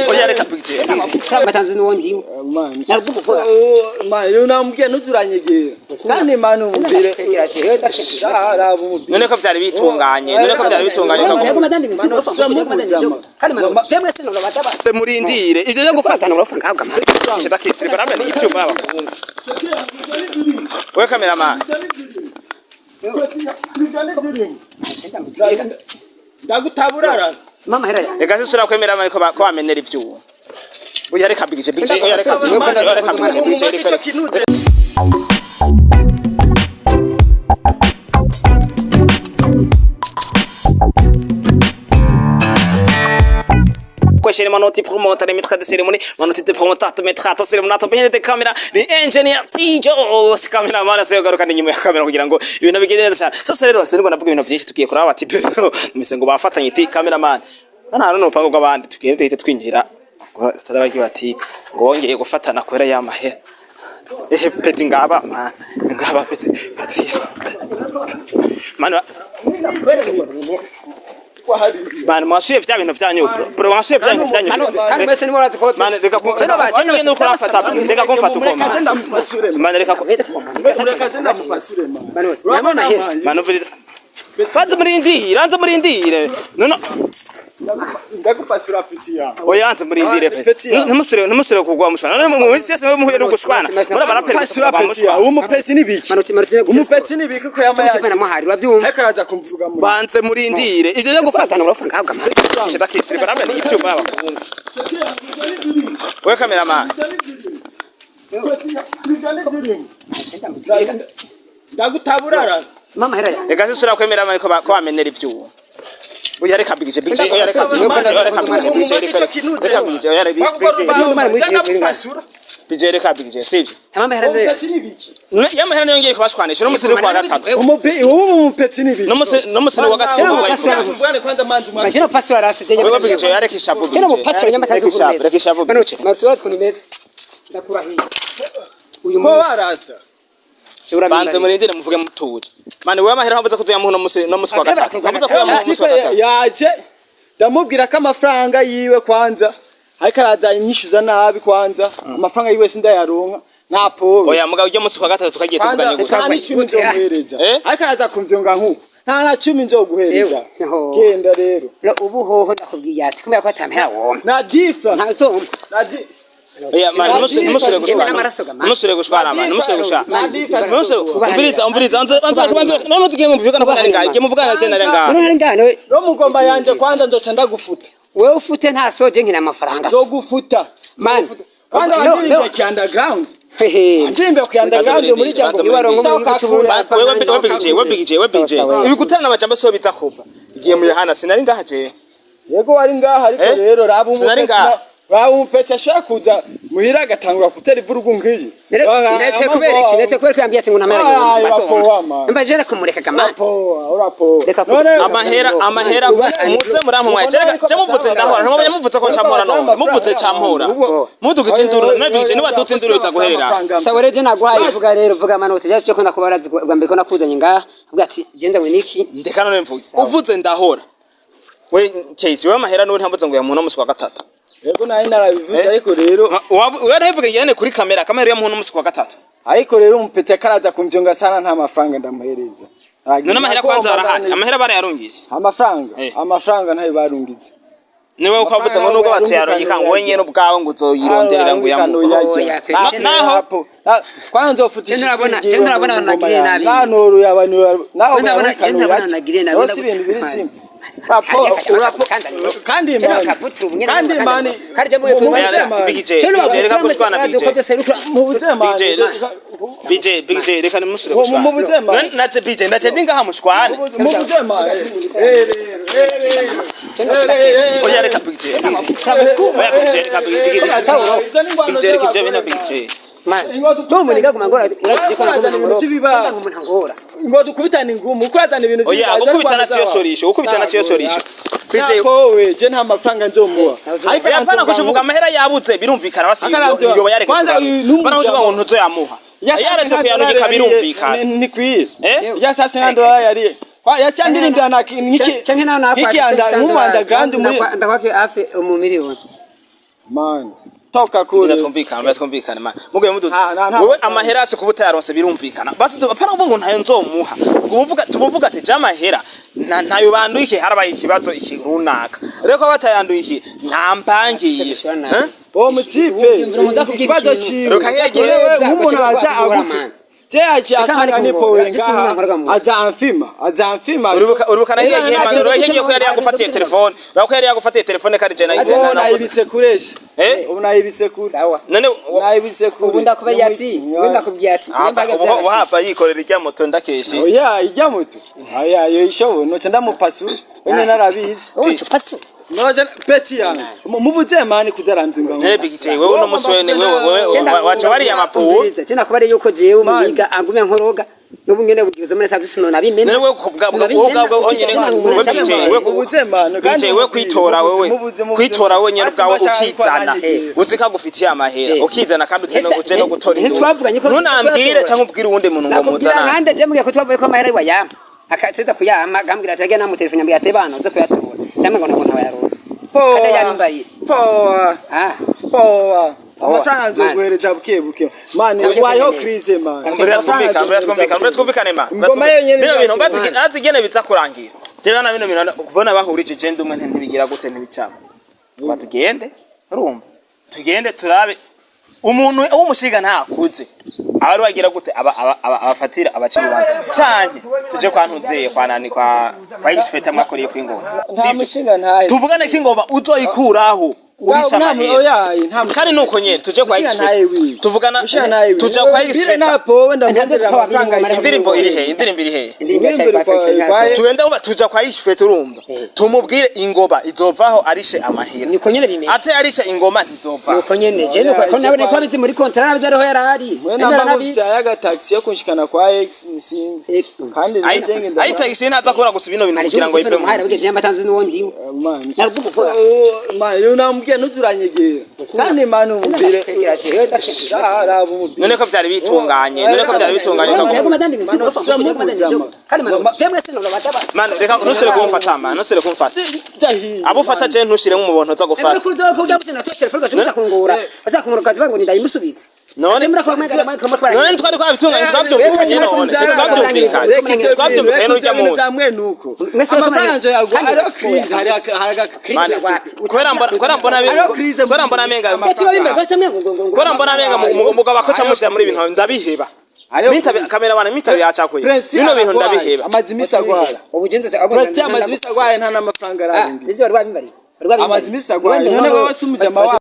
Oya reka bije. Batanze n'undi. Naruduko. Unambwiye ntuzuranyegera. Kandi manu mubire. None ko byari bitunganye. Kandi manu temwe se no bataba. Murindire. Ivyo byo gufatana urafunga habwa manje. Ndakisire barambe ni ibyo baba. We cameraman. Ndagutabura rasta. Mama hera ya. Reka sisura kwemera ariko ko bamenera ivyuwo. Oya reka bije. Oya reka bije. Question manoti promoter les maîtres de cérémonie manoti de promoter te mettre ta cérémonie ta bien de caméra les engineer Tijo cameraman se garuka nyuma ya kamera kugira ngo ibintu bigende cyane sasa rero se nibona vuga ibintu byinshi tugiye kuri aba tipe rero mise ngo bafatanye iti cameraman hano n'upango bw'abandi tugende tuhite twinjira tarabagi bati ngo wongeye gufatana kwera yamahe peti ngaba peti mana Bana mwasuye vya bintu vyanyu bro mwasuye vyanyu kandi mwese ni murazi ko mana reka ko no kurafata reka ko mfata uko mana reka ko Tenda kupasure man. Namona he mana viriza Faza murindire no Ndakupasura piti ya. Oyanze murindire pe ntumusire kugwa mushana mu wese yose muhuye no gushwana murabara pe Pasura piti ya. Umupeti nibiki? Umupeti nibiki ko yamaye. Muhari bavyumva. Ariko araza kumvuga muri. Banze murindire ivyo byo gufatana urafunga habwa manje. Ndakisire barambe ni ibyo baba. We cameraman. Ndagutabura rasta. Mama hera ya. Reka sisura kwemera ariko ko bamenera ivyuwo. Oya reka bije. Oya reka bije. Bije reka bije sivyo. Mama hera ya. Yamahera niyongeye kubashwanisha no musiri kwa gatatu. Umupeti nibiki? No musiri wa gatatu. Tuvugane kwanza manzi manje. Majino pasura rasta jenye. Wewe bije yareka ishavu bije. Kino mupasura nyama tatu kumeza. Reka ishavu. Manuche, matuwazi kunimeza. Ndakurahiye. Uyu munsi rasta. Banze murindire muvuge mutuje. Mane wewe amahera habuza kuzoya muno musi kwa gatatu. Habuza kuzoya muno musi wa gatatu. Yaje ndamubwira ko amafaranga yiwe kwanza ariko araza nyishuza nabi kwanza amafaranga yiwe sindayaronka na Paul. Oya mugabo ujye musi kwa gatatu tukagiye tuvuganye gutya. Nta n'icumi nzoguhereza. Ariko araza kumvyonga nkuko. Nta na 10 nzoguhereza. Genda rero. Ubu hoho ndakubwiye ati kumenya ko atamhera womba. Na difa. Ntazo. Oya mane numusire gushwana mane numusire gushwana. Umviriza none tugiye mu bivugana ko nari ngaye muvugana cyane nari ngaye. None ngano. No mugomba yanje kwanza nzoca ndagufuta. Wewe ufute nta soje nkina amafaranga. Nzogufuta. Man. Kwanza wandirimbe ki underground. Ndimbe ku underground muri jambo nibarongo mu cyubura. Wewe bigije. Ibikutana n'amajambo so bizakuva. Igiye mu Yohana sinari ngahaje. Yego wari ngaha ariko rero raba umupeti ashaka kuza muhira agatangura kutera ivurugu ngiyi. Ndetse kubera ko yambiye ati ngo namara yo. Mba jera kumureka gamana. Urapo. Amahera umutse muramwe cyo muvutse ndahora ntumwe muvutse ko ncamora no muvutse campora. Muduga cinduru nabije niba dutse induru bizaguherera. Sawereje nagwaye vuga rero vuga manoti cyo ko ndakubarazi bwa mbere ko nakuzanye ngaha vuga ati genza we niki ndeka none mvuze uvuze ndahora. We case we amahera no ntambuze ngo ya muntu musi kwa gatatu. Yego nayi narabivuze ariko rero waravuga yane kuri kamera ya muntu musi kwa gatatu. Ariko rero umupete karaza kumvyonga sana nta mafaranga ndamuhereza. None amahera kwanza arahanye amahera bara yarungize. Amafaranga ntayo barungize. Niwe ukavuze ngo nubwo batyaronka ngo wenye no bwawe ngo uzoyironderera ngo yamu. Naho kwanza nzofutisha. Ndabona nagire nabi. Nanoru yabantu naho ndabona nagire nabi. Bose ibintu biri simple. Kandi imani karje mwe bigije reka gushwana bigije reka nimusure gushwana nace bigije nace ndinga hamushwane oya reka bigije oya reka bigije reka bigije Man, no muniga kumangora uraje ko nakoze ngora umuntu angora ngo dukubitana ingumu ukwatana ibintu oya gukubitana siyo sorisho kwije kowe je nta mafaranga nzomuha ariko yapana kuvuga amahera yabuze birumvikana basiyo yoba yareka baravuga ngo ntuzo yamuha yaretse kuyanugika birumvikana ni kwiye ya $500 yari kwa yacyandirimbira na niki canke nawe nakwatse mu underground muri ndakwake afi mu miliyoni man toka kure twumvikana man mugoye muduze wowe amahera se kubuta yaronse birumvikana basi apana ngo ntayo nzomuha tumuvuga ati jamahera ntayo banduye harabaye ikibazo ikirunaka rero ko batayanduye nta mpangiye bo mutipe ikibazo ciwe rukahegeye umuntu aza agufi Jeje asanga nipo wenga azamfima urubukana yegeye ko yari yagufatiye telefone bako yari yagufatiye telefone kari je nayibitse kuresha ubu nayibitse kure sawa none nayibitse kure ubu ndakubeye ati wenda kubwiye ati nyambaga byarashize wahava yikorera irya moto ndakeshe oya irya moto aya yo ishobo no cyanda mupasu wene narabizi ucu pasu noje peti yana mubuze mani kuzaranzunga je bigije wewe no muswene wewe wacha wari yamapfu tena kubare yuko jewe umumiga angume nkoroga nubu ngene bugize muri savisi none abimene wewe kubwa onyene wewe mubuze mani kandi wewe kwitora wewe nyene bwawe ukizana uzika gufitiye amahera ukizana kandi utse no guce no gutora ntitwavuganye ko ntunambire cyangwa ubwire uwundi muntu ngo muzana nande je mugiye ko twavuye ko amahera wa yama akateza kuyama gambira atege na mutelefone mbya tebana uze kuyatora tamwe ngo ntabwo yarose kada yabimbaye poa amasanzo guhereza buke mani wayo krize man twumvikane man bino bintu bazigene biza kurangira je bana bino bintu kuvona bahurije je ndumwe ntibigira gute ntibicamo batugende urumva tugende turabe umuntu umushiga ntakuze abari wagira gute abafatira abaciri bandi cyane tuje kwa ntuzeye kwa nani kwa yisfeta mwakoriye kwingoma simushinga ntaye tuvugane kingoma uzoyikuraho urisha mahera kandi nuko nyene tuje kwa yisfeta tuvugana tuje kwa yisfeta napo wenda ngondera amafaranga indirimbo iri he tuende uba tuje kwa yisfeta urumva tumubwire ingoba izovaho arishe amahera niko nyene bimeze ate arishe ingoma ntizova niko nyene je nuko ko nawe ko bizi muri kontra nabyariho yarari nenda nabizi yaga taxi yo kunshikana kwa X sinzi kandi nje ngenda ayi taxi naza kubona gusa bino bintu kugira ngo ipe mu hari uje mbatanzi nuwondi man unambwiye ntuzuranyegera kandi manu mubire none ko byari bitunganye mano reka nusire kumfata man nusire kumfata abo fata je ntushire mu mubonto za gufata none twari kwabitunganye twabyumvikanye none twabyumvikanye n'urya munsi amafaranga yago ari krize hari kora mbona menga mugabo akoca mushya muri ibintu ndabiheba kamera bana mitabe yacakoye bino bintu ndabiheba amazimisa gwara ubugenze amazimisa gwara nta namafaranga ararindi nivyo rwabimbari amazimisa gwara none baba sumujama wa